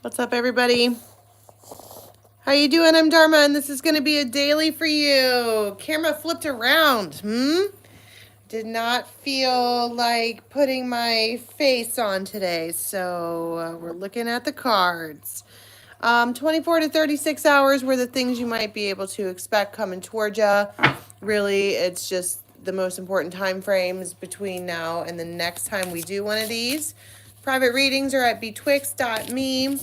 What's up, everybody? How you doing? I'm Dharma, and this is going to be a daily for you. Camera flipped around. Did not feel like putting my face on today, so we're looking at the cards. 24 to 36 hours were the things you might be able to expect coming towards you. Really, it's just the most important time frames between now and the next time we do one of these. Private readings are at betwixt.me.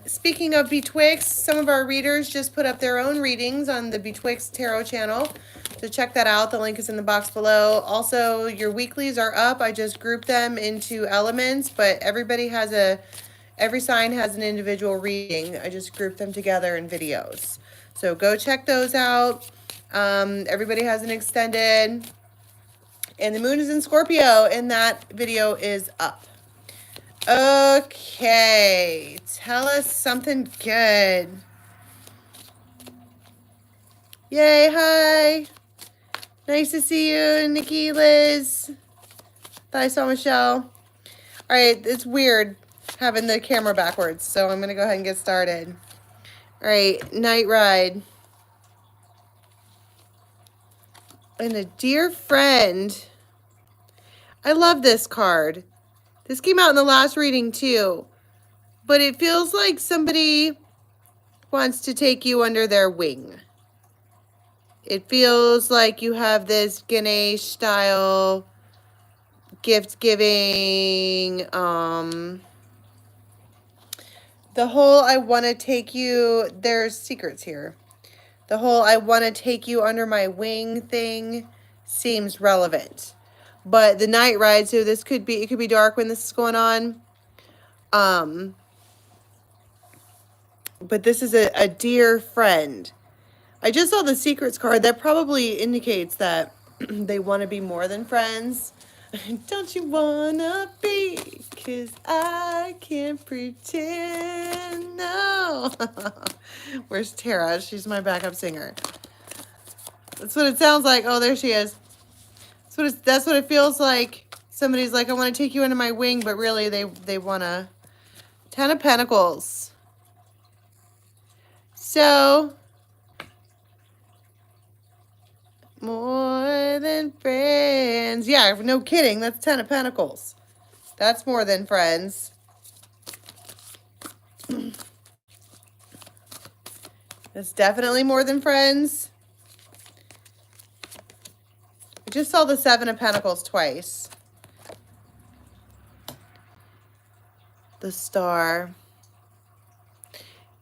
Speaking of Betwixt, some of our readers just put up their own readings on the Betwixt Tarot channel. So check that out. The link is in the box below. Also, your weeklies are up. I just grouped them into elements, but every sign has an individual reading. I just grouped them together in videos. So go check those out. Everybody has an extended. And the moon is in Scorpio, and that video is up. Okay, tell us something good. Yay, hi. Nice to see you, Nikki, Liz. Thought I saw Michelle. All right, it's weird having the camera backwards, so I'm going to go ahead and get started. All right, night ride. And a dear friend. I love this card. This came out in the last reading too, but it feels like somebody wants to take you under their wing. It feels like you have this Ganesh style gift giving, the whole I want to take you, there's secrets here. The whole I want to take you under my wing thing seems relevant. But the night ride, so this could be, it could be dark when this is going on. But this is a dear friend. I just saw the secrets card. That probably indicates that they want to be more than friends. Don't you wanna be? 'Cause I can't pretend. No. Where's Tara? She's my backup singer. That's what it sounds like. Oh, there she is. That's what it feels like. Somebody's like, I want to take you under my wing, but really they want to. 10 of Pentacles. So, more than friends. Yeah, no kidding. That's 10 of Pentacles. That's more than friends. That's definitely more than friends. I just saw the 7 of Pentacles twice. The Star.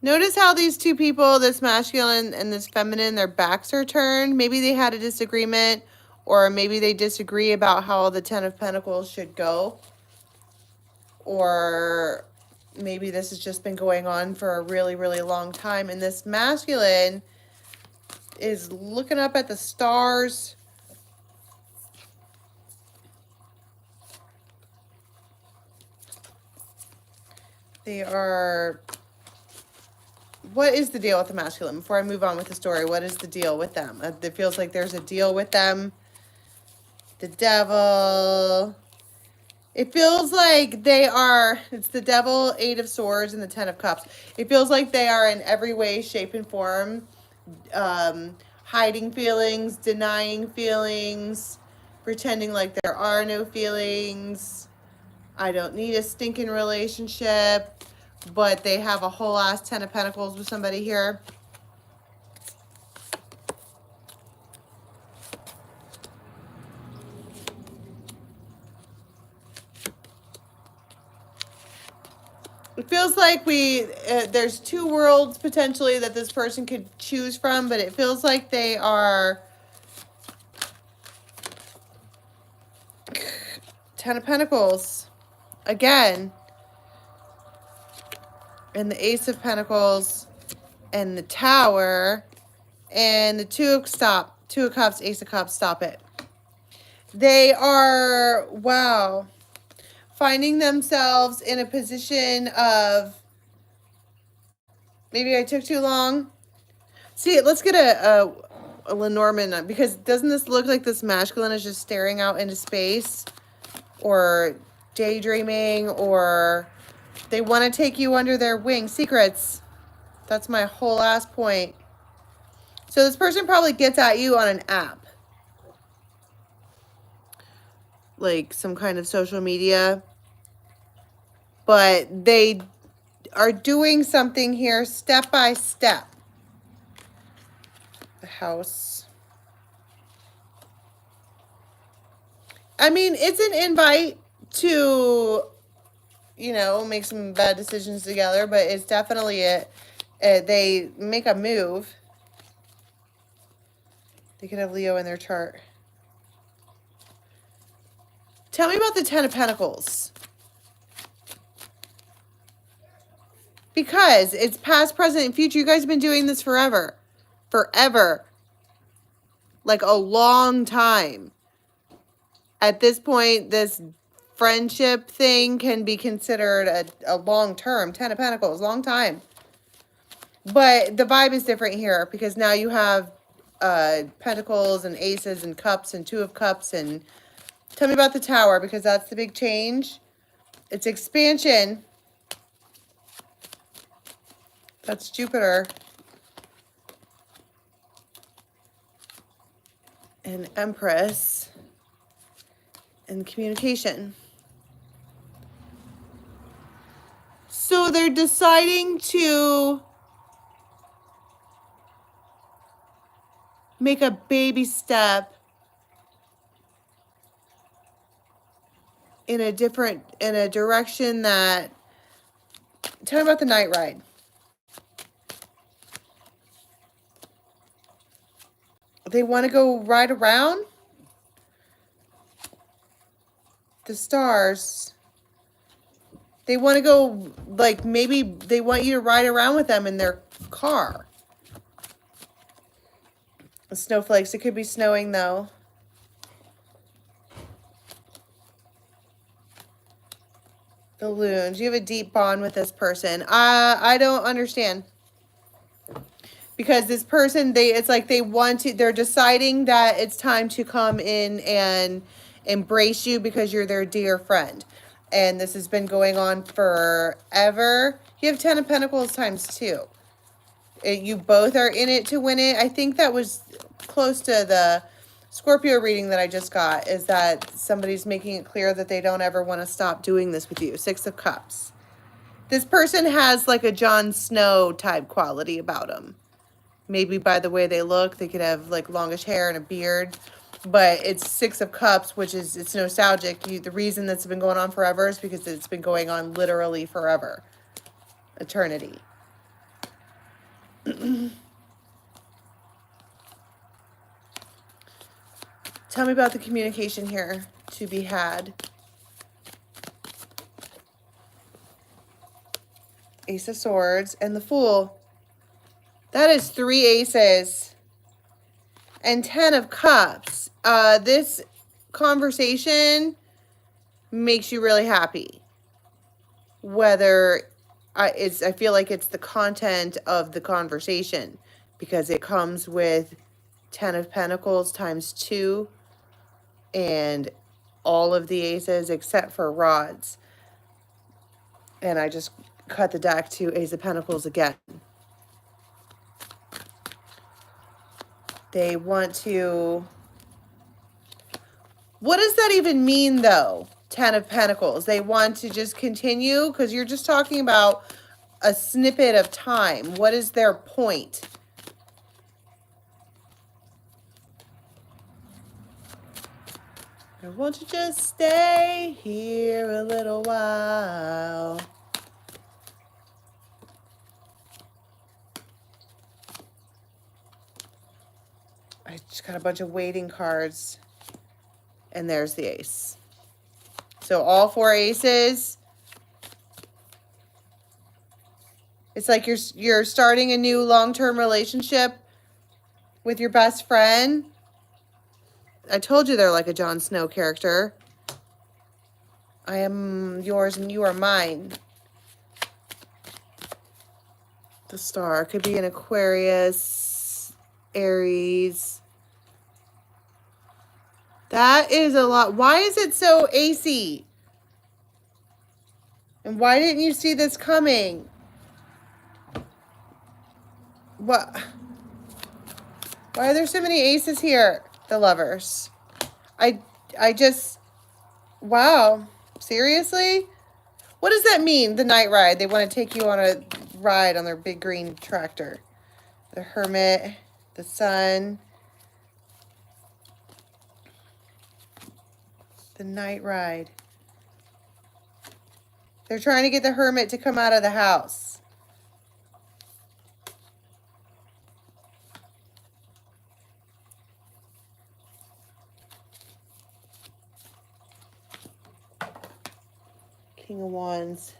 Notice how these two people, this masculine and this feminine, their backs are turned. Maybe they had a disagreement, or maybe they disagree about how the 10 of Pentacles should go. Or maybe this has just been going on for a really, really long time. And this masculine is looking up at the stars. They are... What is the deal with the masculine? Before I move on with the story, what is the deal with them? It feels like there's a deal with them. The Devil. It feels like they are, it's the Devil, 8 of Swords, and the 10 of Cups. It feels like they are in every way, shape, and form hiding feelings, denying feelings, pretending like there are no feelings. I don't need a stinking relationship. But they have a whole ass 10 of Pentacles with somebody here. It feels like there's 2 worlds potentially that this person could choose from, but it feels like they are 10 of Pentacles again. And the Ace of Pentacles, and the Tower, and the Two of Cups, Ace of Cups, stop it. They are, wow, finding themselves in a position of, maybe I took too long. See, let's get a Lenormand, because doesn't this look like this masculine is just staring out into space, or daydreaming, or They want to take you under their wing. Secrets. That's my whole last point. So this person probably gets at you on an app. Like some kind of social media. But they are doing something here step by step. The house. I mean, it's an invite to, you know, make some bad decisions together, but it's definitely they make a move. They could have Leo in their chart. Tell me about the Ten of Pentacles. Because it's past, present, and future. You guys have been doing this forever. Forever. Like a long time. At this point, this friendship thing can be considered a long term. Ten of Pentacles, long time. But the vibe is different here because now you have Pentacles and Aces and Cups and Two of Cups. And tell me about the Tower because that's the big change. It's expansion. That's Jupiter. And Empress. And communication. So they're deciding to make a baby step in a direction that, tell me about the night ride. They want to go ride around the stars. They want to go, like, maybe they want you to ride around with them in their car. The snowflakes. It could be snowing, though. The loons. You have a deep bond with this person. I don't understand. Because this person, it's like they're deciding that it's time to come in and embrace you because you're their dear friend. And this has been going on forever. You have Ten of Pentacles times 2. You both are in it to win it. I think that was close to the Scorpio reading that I just got, is that somebody's making it clear that they don't ever want to stop doing this with you. Six of Cups. This person has like a Jon Snow type quality about them. Maybe by the way they look, they could have like longish hair and a beard. But it's Six of Cups, which is, it's nostalgic. The reason that's been going on forever is because it's been going on literally forever. Eternity. Tell me about the communication here to be had. Ace of Swords and the Fool. That is 3 aces. And 10 of Cups. This conversation makes you really happy. Whether I feel like it's the content of the conversation. Because it comes with 10 of Pentacles times 2. And all of the aces except for rods. And I just cut the deck to Ace of Pentacles again. They want to... What does that even mean, though? 10 of Pentacles. They want to just continue? Because you're just talking about a snippet of time. What is their point? I want to just stay here a little while. I just got a bunch of waiting cards. And there's the ace. So all 4 aces. It's like you're starting a new long-term relationship with your best friend. I told you they're like a Jon Snow character. I am yours and you are mine. The Star could be an Aquarius, Aries. That is a lot. Why is it so AC? And why didn't you see this coming? What? Why are there so many aces here? The Lovers. I just, wow. Seriously? What does that mean, the night ride? They want to take you on a ride on their big green tractor. The Hermit, the Sun, the night ride. They're trying to get the Hermit to come out of the house. King of Wands.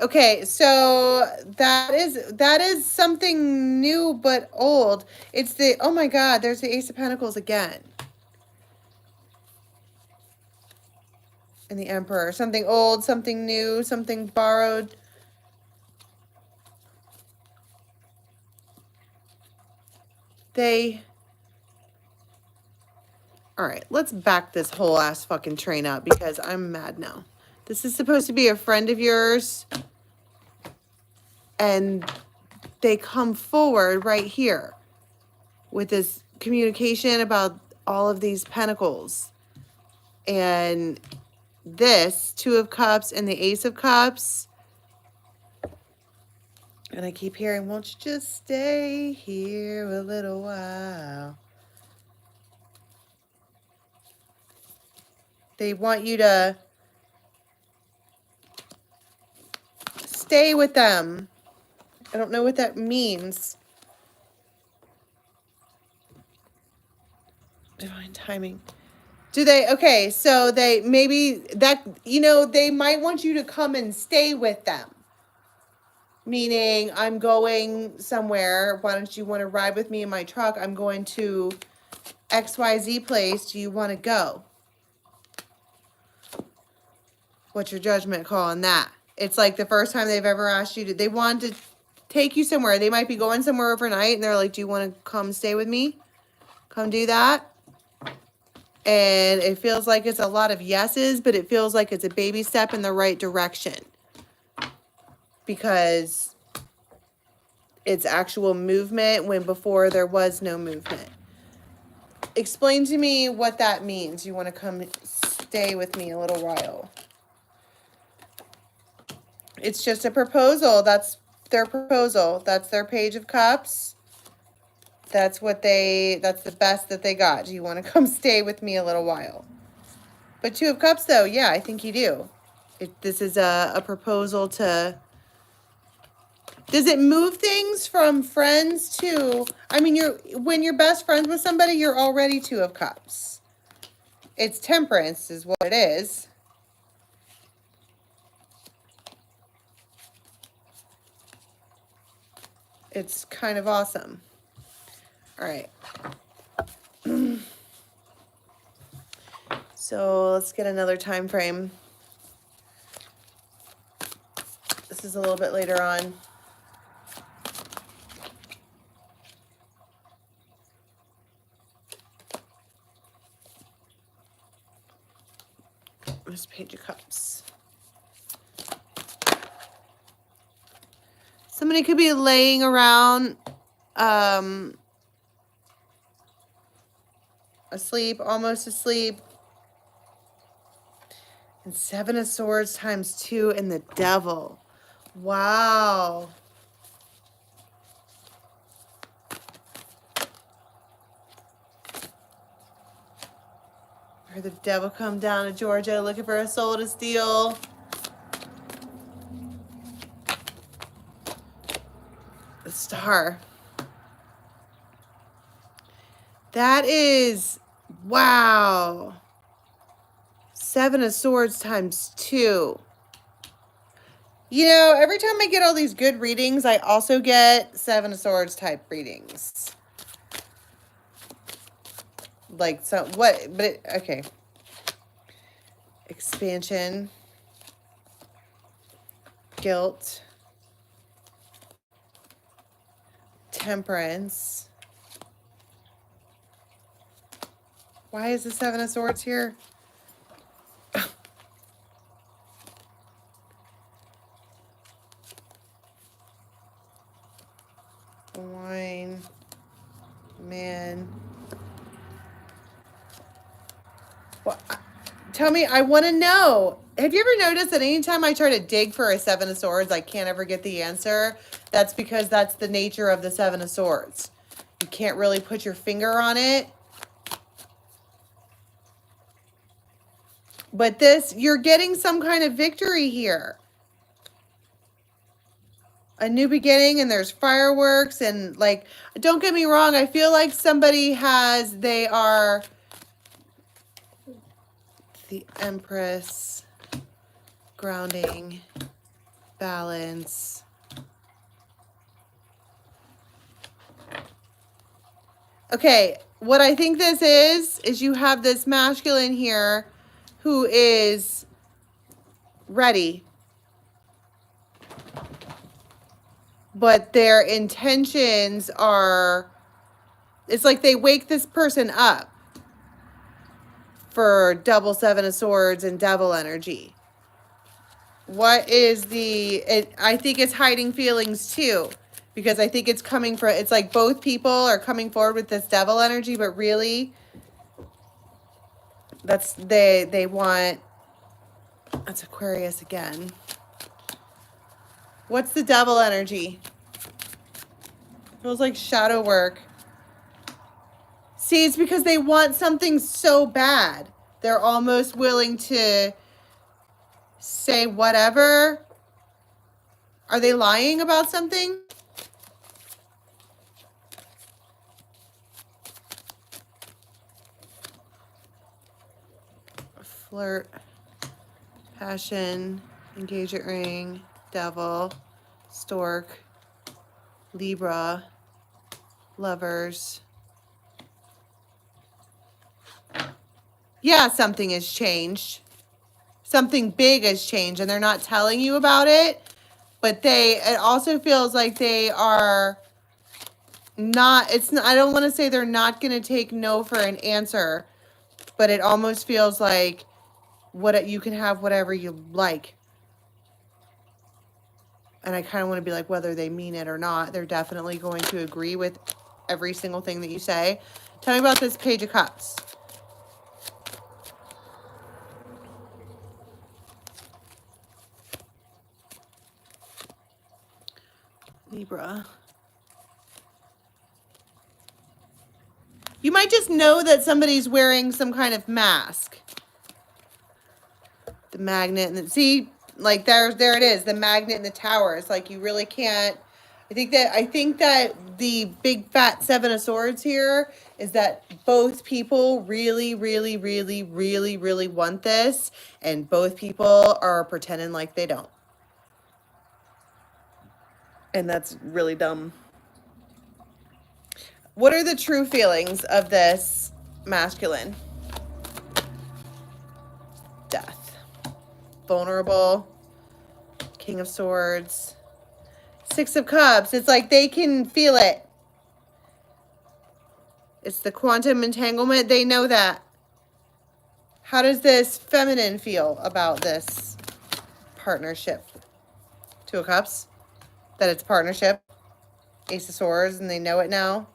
Okay, so that is something new but old. It's the, oh my God, there's the Ace of Pentacles again. And the Emperor. Something old, something new, something borrowed. All right, let's back this whole ass fucking train up because I'm mad now. This is supposed to be a friend of yours. And they come forward right here with this communication about all of these pentacles. And this, Two of Cups and the Ace of Cups. And I keep hearing, won't you just stay here a little while? They want you to stay with them. I don't know what that means. Divine timing. Do they? Okay, so they maybe that, you know, they might want you to come and stay with them. Meaning, I'm going somewhere. Why don't you want to ride with me in my truck? I'm going to XYZ place. Do you want to go? What's your judgment call on that? It's like the first time they've ever asked you to, they want to take you somewhere. They might be going somewhere overnight and they're like, do you want to come stay with me? Come do that. And it feels like it's a lot of yeses, but it feels like it's a baby step in the right direction. Because it's actual movement when before there was no movement. Explain to me what that means. You want to come stay with me a little while. It's just a proposal. That's their proposal. That's their Page of Cups. That's the best that they got. Do you want to come stay with me a little while? But Two of Cups, though, yeah, I think you do. This is a proposal to... Does it move things from friends to... I mean, when you're best friends with somebody, you're already Two of Cups. It's temperance is what it is. It's kind of awesome. All right. So let's get another time frame. This is a little bit later on. This Page of Cups. Somebody could be laying around asleep, almost asleep. And Seven of Swords times 2 and the Devil. Wow. Or the Devil come down to Georgia looking for a soul to steal. The Star. That is, wow. Seven of Swords times 2. You know, every time I get all these good readings, I also get Seven of Swords type readings. Like, so, what, but, okay. Expansion. Guilt. Temperance. Why is the Seven of Swords here? Man. Well, tell me, I want to know. Have you ever noticed that anytime I try to dig for a Seven of Swords, I can't ever get the answer? That's because that's the nature of the Seven of Swords. You can't really put your finger on it. But this, you're getting some kind of victory here. A new beginning, and there's fireworks, and like, don't get me wrong, I feel like somebody has, they are the Empress, grounding, balance. Okay, what I think this is you have this masculine here who is ready. But their intentions are, it's like they wake this person up for double Seven of Swords and devil energy. What is I think it's hiding feelings too. Because I think it's coming from, it's like both people are coming forward with this devil energy, but really, that's, they want, that's Aquarius again. What's the devil energy? Feels like shadow work. See, it's because they want something so bad. They're almost willing to say whatever. Are they lying about something? Flirt, passion, engagement ring, devil, stork, Libra, lovers. Yeah, something has changed. Something big has changed, and they're not telling you about it. But it also feels like they are not, I don't want to say they're not going to take no for an answer, but it almost feels like you can have whatever you like. And I kind of want to be like, whether they mean it or not, they're definitely going to agree with every single thing that you say. Tell me about this Page of Cups. Libra. You might just know that somebody's wearing some kind of mask. The magnet, and see, like there it is, the magnet and the tower. It's like you really can't. I think that the big fat Seven of Swords here is that both people really, really, really, really, really want this, and both people are pretending like they don't. And that's really dumb. What are the true feelings of this masculine? Death. Vulnerable. King of Swords. Six of Cups. It's like they can feel it. It's the quantum entanglement. They know that. How does this feminine feel about this partnership? Two of Cups. That it's partnership. Ace of Swords, and they know it now.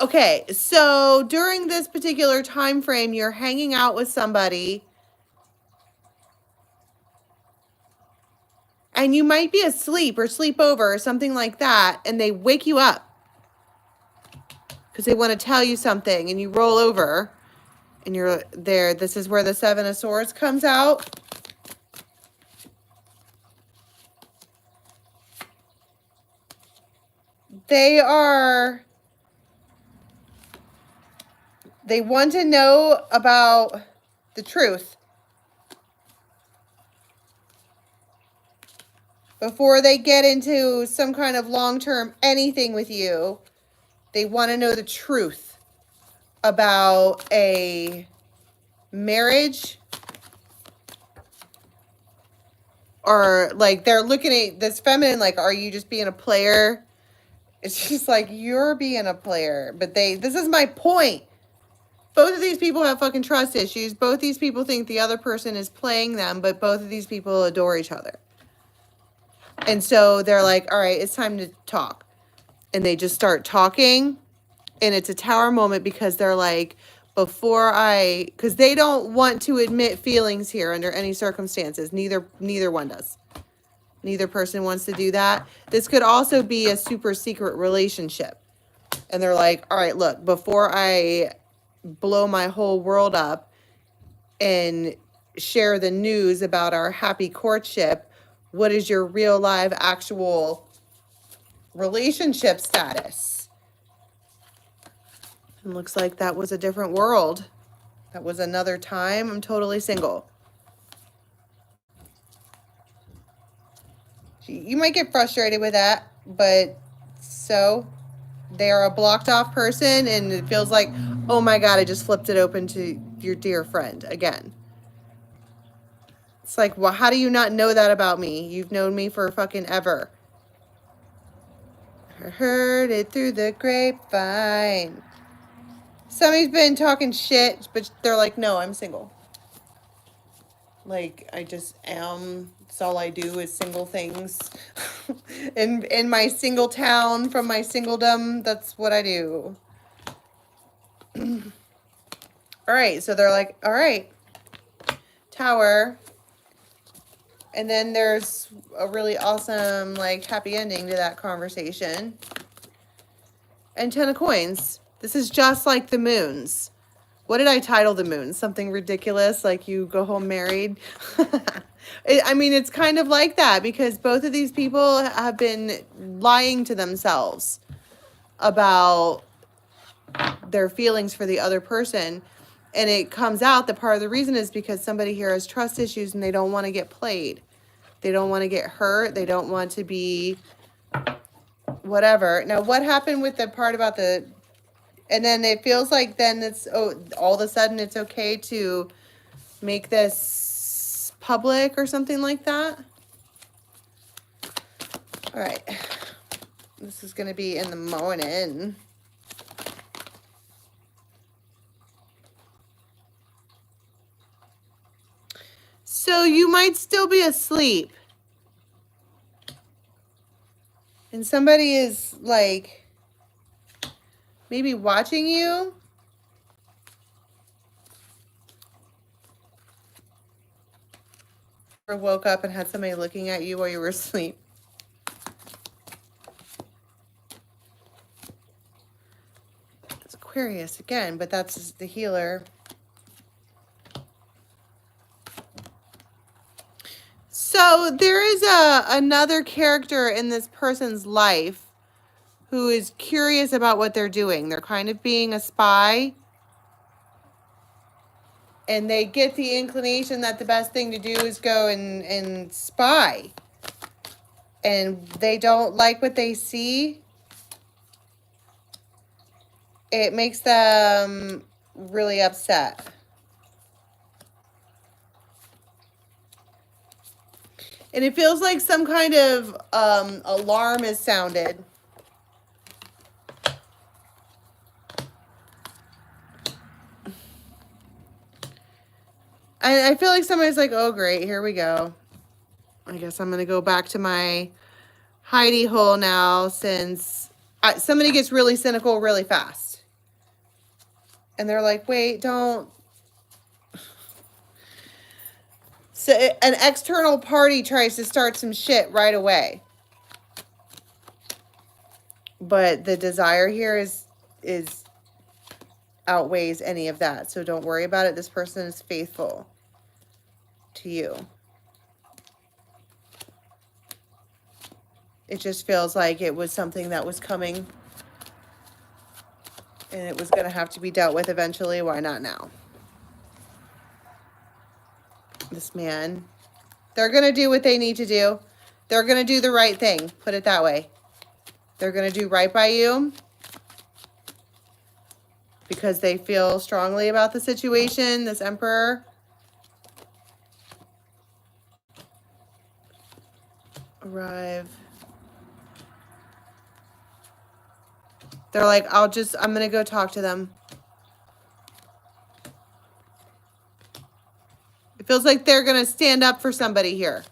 Okay, so during this particular time frame, you're hanging out with somebody, and you might be asleep or sleep over or something like that, and they wake you up because they want to tell you something, and you roll over, and you're there. This is where the Seven of Swords comes out. They want to know about the truth before they get into some kind of long-term anything with you. They want to know the truth about a marriage, or like they're looking at this feminine like, are you just being a player? It's just like, you're being a player. But this is my point. Both of these people have fucking trust issues. Both these people think the other person is playing them, but both of these people adore each other. And so they're like, all right, it's time to talk. And they just start talking. And it's a tower moment because they're like, because they don't want to admit feelings here under any circumstances. Neither one does. Neither person wants to do that. This could also be a super secret relationship. And they're like, all right, look, before I blow my whole world up and share the news about our happy courtship, what is your real live actual relationship status? And looks like that was a different world. That was another time. I'm totally single. You might get frustrated with that, but so they are a blocked off person, and it feels like, oh my God, I just flipped it open to your dear friend again. It's like, well, how do you not know that about me? You've known me for fucking ever. I heard it through the grapevine. Somebody's been talking shit, but they're like, no, I'm single. Like, I just am. That's all I do is single things. in my single town, from my singledom, that's what I do. All right, so they're like, all right, tower. And then there's a really awesome, like, happy ending to that conversation. And 10 of coins. This is just like the moons. What did I title the moons? Something ridiculous, like you go home married. I mean, it's kind of like that because both of these people have been lying to themselves about their feelings for the other person. And it comes out that part of the reason is because somebody here has trust issues and they don't want to get played. They don't want to get hurt. They don't want to be whatever. Now, what happened with the part about the... And then it feels like then it's, all of a sudden it's okay to make this public or something like that. All right. This is going to be in the morning. So you might still be asleep. And somebody is like maybe watching you. Or woke up and had somebody looking at you while you were asleep. It's Aquarius again, but that's the healer. So there is another character in this person's life who is curious about what they're doing. They're kind of being a spy. And they get the inclination that the best thing to do is go and spy. And they don't like what they see. It makes them really upset. And it feels like some kind of alarm is sounded. I feel like somebody's like, oh, great, here we go. I guess I'm going to go back to my hidey hole now since somebody gets really cynical really fast. And they're like, wait, don't. So an external party tries to start some shit right away. But the desire here is outweighs any of that. So don't worry about it. This person is faithful to you. It just feels like it was something that was coming and it was going to have to be dealt with eventually. Why not now? This man, they're going to do what they need to do. They're going to do the right thing. Put it that way. They're going to do right by you because they feel strongly about the situation. This Emperor. Arrive. They're like, I'm going to go talk to them. It feels like they're going to stand up for somebody here.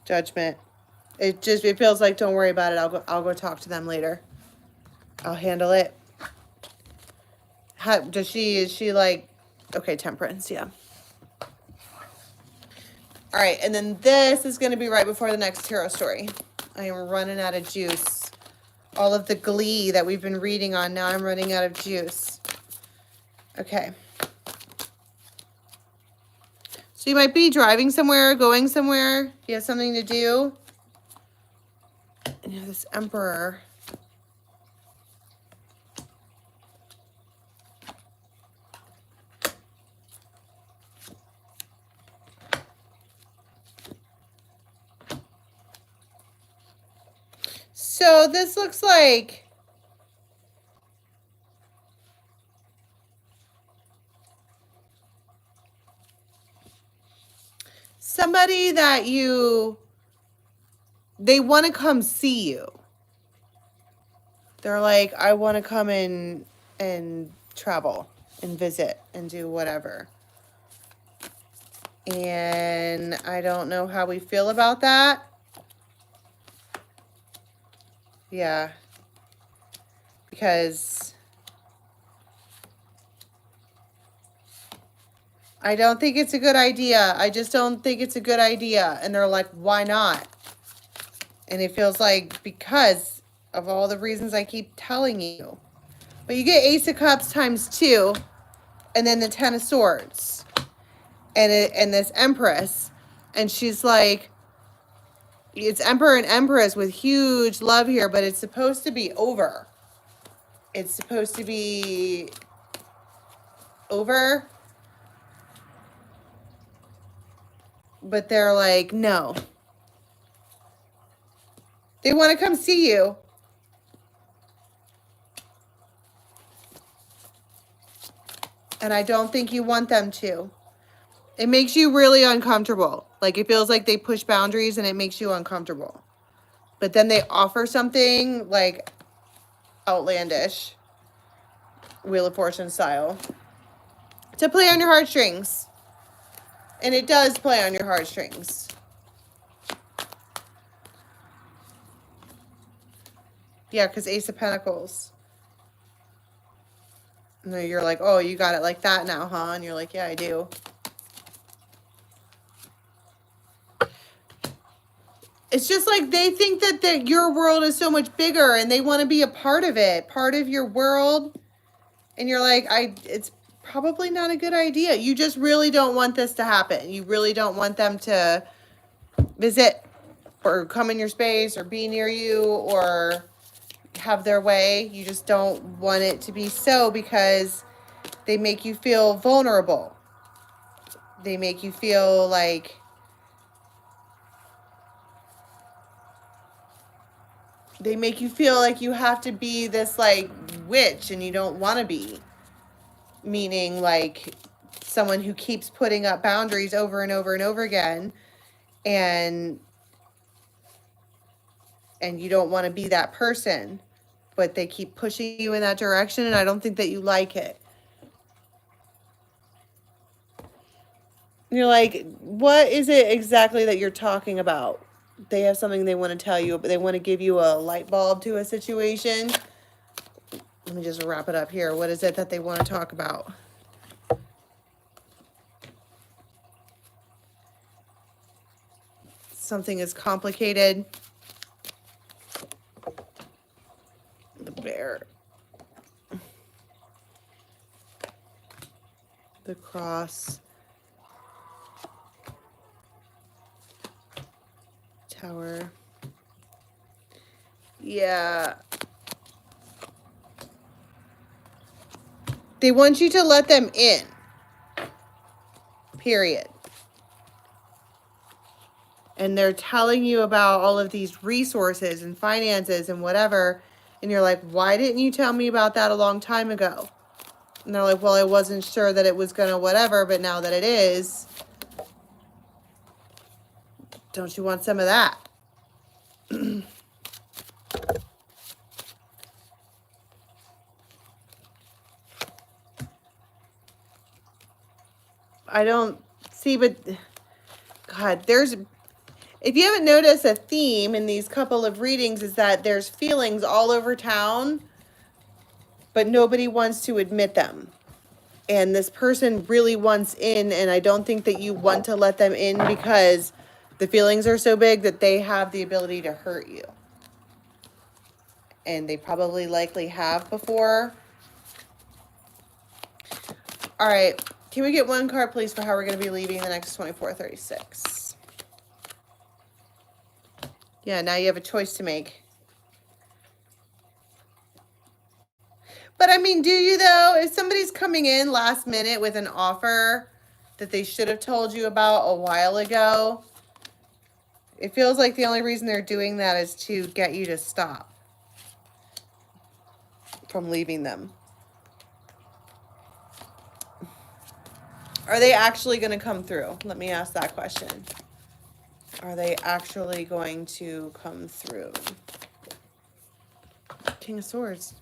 Judgment. It feels like, don't worry about it. I'll go talk to them later. I'll handle it. Is she like, okay, temperance, yeah. All right, and then this is going to be right before the next tarot story. I am running out of juice. All of the glee that we've been reading on, now I'm running out of juice. Okay. So you might be driving somewhere, going somewhere. You have something to do. And you have this Emperor. So this looks like somebody that they want to come see you. They're like, I want to come and travel and visit and do whatever. And I don't know how we feel about that. Yeah. Because I don't think it's a good idea. I just don't think it's a good idea. And they're like, why not? And it feels like because of all the reasons I keep telling you. But you get Ace of Cups times 2. And then the 10 of Swords. And this Empress. And she's like, it's Emperor and Empress with huge love here. But it's supposed to be over. It's supposed to be over. But they're like, no. They want to come see you. And I don't think you want them to. It makes you really uncomfortable. Like, it feels like they push boundaries and it makes you uncomfortable. But then they offer something, like, outlandish. Wheel of Fortune style. To play on your heartstrings. And it does play on your heartstrings. Yeah, because Ace of Pentacles. And then you're like, oh, you got it like that now, huh? And you're like, yeah, I do. It's just like they think that your world is so much bigger and they want to be a part of it, part of your world. And you're like, it's probably not a good idea. You just really don't want this to happen. You really don't want them to visit or come in your space or be near you or have their way. You just don't want it to be so because they make you feel vulnerable. They make you feel like you have to be this like witch and you don't want to be. Meaning like someone who keeps putting up boundaries over and over and over again. And you don't want to be that person. But they keep pushing you in that direction and I don't think that you like it. You're like, what is it exactly that you're talking about? They have something they want to tell you, but they want to give you a light bulb to a situation. Let me just wrap it up here. What is it that they want to talk about? Something is complicated. The bear. The cross. Tower. Yeah. They want you to let them in. Period. And they're telling you about all of these resources and finances and whatever. And you're like, why didn't you tell me about that a long time ago? And they're like, well, I wasn't sure that it was going to whatever, but now that it is, don't you want some of that? I don't see, but God, If you haven't noticed, a theme in these couple of readings is that there's feelings all over town, but nobody wants to admit them. And this person really wants in, and I don't think that you want to let them in because the feelings are so big that they have the ability to hurt you. And they probably likely have before. All right. Can we get one card, please, for how we're going to be leaving the next 24-36? Yeah, now you have a choice to make. But I mean, do you though? If somebody's coming in last minute with an offer that they should have told you about a while ago, it feels like the only reason they're doing that is to get you to stop from leaving them. Are they actually going to come through? Let me ask that question. Are they actually going to come through? King of Swords.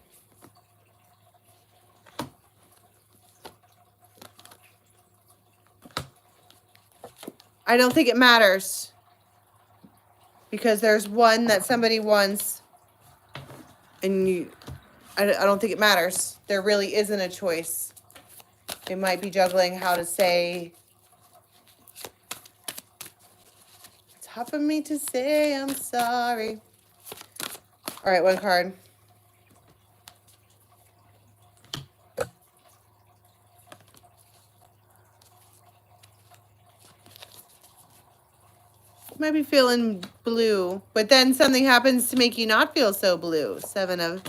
I don't think it matters. Because there's one that somebody wants. And I don't think it matters. There really isn't a choice. They might be juggling how to say, it's hard for me to say I'm sorry. All right, one card. Might be feeling blue, but then something happens to make you not feel so blue. 7 of...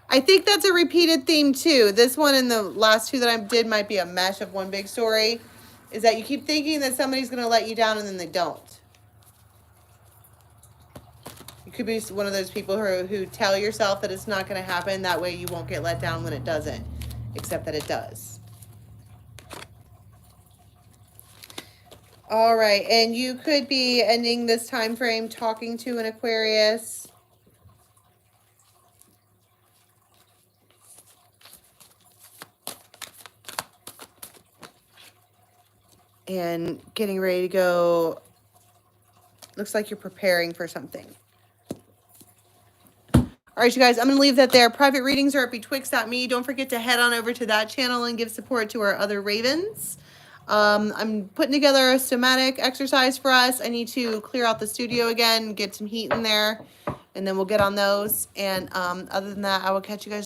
I think that's a repeated theme too. This one and the last two that I did might be a mesh of one big story. Is that you keep thinking that somebody's going to let you down and then they don't. You could be one of those people who tell yourself that it's not going to happen. That way you won't get let down when it doesn't, except that it does. All right, and you could be ending this time frame talking to an Aquarius. And getting ready to go. Looks like you're preparing for something. All right, you guys, I'm going to leave that there. Private readings are at betwixt.me. Don't forget to head on over to that channel and give support to our other Ravens. I'm putting together a somatic exercise for us. I need to clear out the studio again, get some heat in there, and then we'll get on those. And other than that, I will catch you guys